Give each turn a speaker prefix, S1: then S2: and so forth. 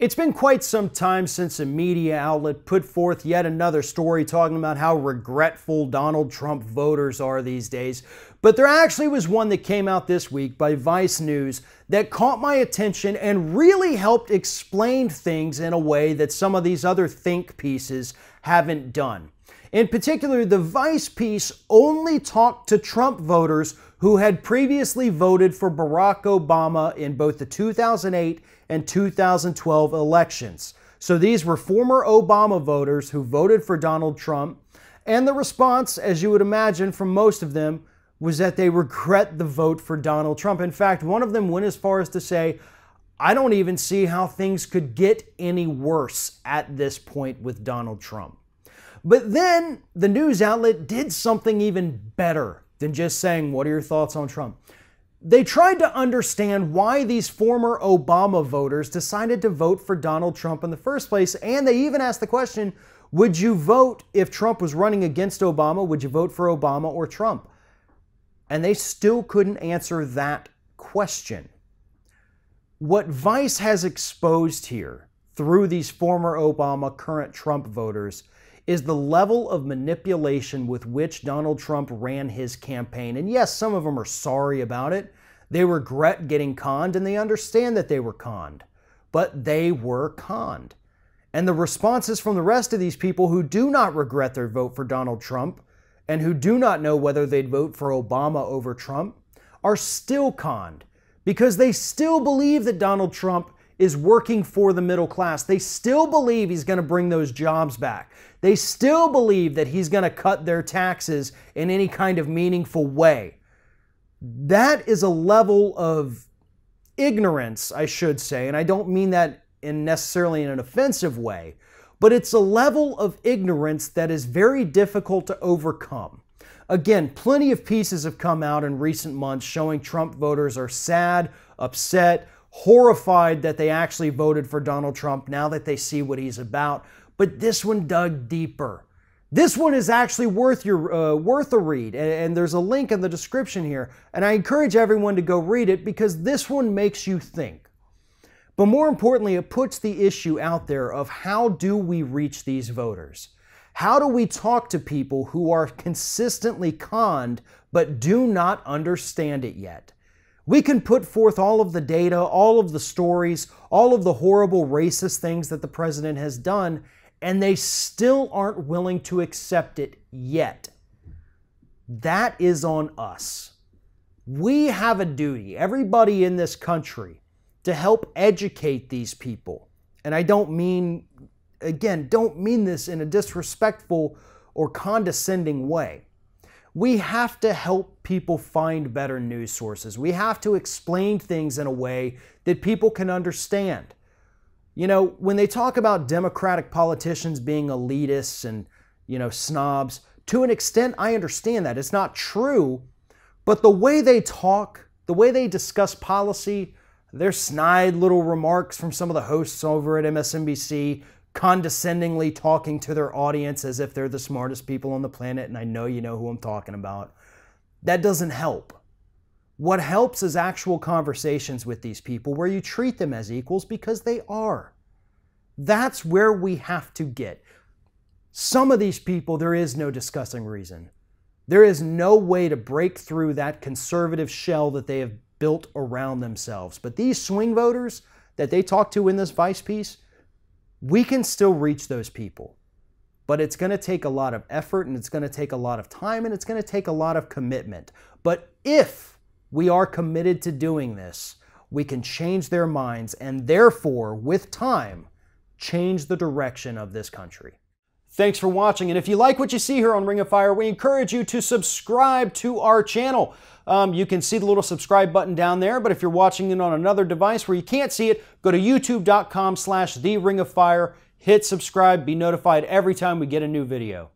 S1: It's been quite some time since a media outlet put forth yet another story talking about how regretful Donald Trump voters are these days. But there actually was one that came out this week by Vice News that caught my attention and really helped explain things in a way that some of these other think pieces haven't done. In particular, the Vice piece only talked to Trump voters who had previously voted for Barack Obama in both the 2008 and 2012 elections. So these were former Obama voters who voted for Donald Trump, and the response, as you would imagine from most of them, was that they regret the vote for Donald Trump. In fact, one of them went as far as to say, "I don't even see how things could get any worse at this point with Donald Trump." But then the news outlet did something even better than just saying, "What are your thoughts on Trump?" They tried to understand why these former Obama voters decided to vote for Donald Trump in the first place, and they even asked the question, would you vote if Trump was running against Obama? Would you vote for Obama or Trump? And they still couldn't answer that question. What Vice has exposed here through these former Obama, current Trump voters is the level of manipulation with which Donald Trump ran his campaign. And yes, some of them are sorry about it. They regret getting conned and they understand that they were conned. But they were conned. And the responses from the rest of these people who do not regret their vote for Donald Trump and who do not know whether they'd vote for Obama over Trump are still conned because they still believe that Donald Trump is working for the middle class. They still believe he's going to bring those jobs back. They still believe that he's going to cut their taxes in any kind of meaningful way. That is a level of ignorance, I should say, and I don't mean that necessarily in an offensive way, but it's a level of ignorance that is very difficult to overcome. Again, plenty of pieces have come out in recent months showing Trump voters are sad, upset, horrified that they actually voted for Donald Trump now that they see what he's about. But this one dug deeper. This one is actually worth a read, and there's a link in the description here. And I encourage everyone to go read it because this one makes you think. But more importantly, it puts the issue out there of how do we reach these voters? How do we talk to people who are consistently conned but do not understand it yet? We can put forth all of the data, all of the stories, all of the horrible racist things that the president has done, and they still aren't willing to accept it yet. That is on us. We have a duty, everybody in this country, to help educate these people. And I don't mean, again, don't mean this in a disrespectful or condescending way. We have to help people find better news sources. We have to explain things in a way that people can understand. You know, when they talk about Democratic politicians being elitists and, snobs, to an extent, I understand that. It's not true, but the way they talk, the way they discuss policy, their snide little remarks from some of the hosts over at MSNBC, condescendingly talking to their audience as if they're the smartest people on the planet, and I know you know who I'm talking about. That doesn't help. What helps is actual conversations with these people where you treat them as equals because they are. That's where we have to get. Some of these people, there is no discussing reason. There is no way to break through that conservative shell that they have built around themselves. But these swing voters that they talk to in this Vice piece, we can still reach those people, but it's going to take a lot of effort and it's going to take a lot of time and it's going to take a lot of commitment. But if we are committed to doing this, we can change their minds and therefore, with time, change the direction of this country. Thanks for watching, and if you like what you see here on Ring of Fire, we encourage you to subscribe to our channel. You can see the little subscribe button down there, but if you're watching it on another device where you can't see it, go to youtube.com/TheRingOfFire, hit subscribe, be notified every time we get a new video.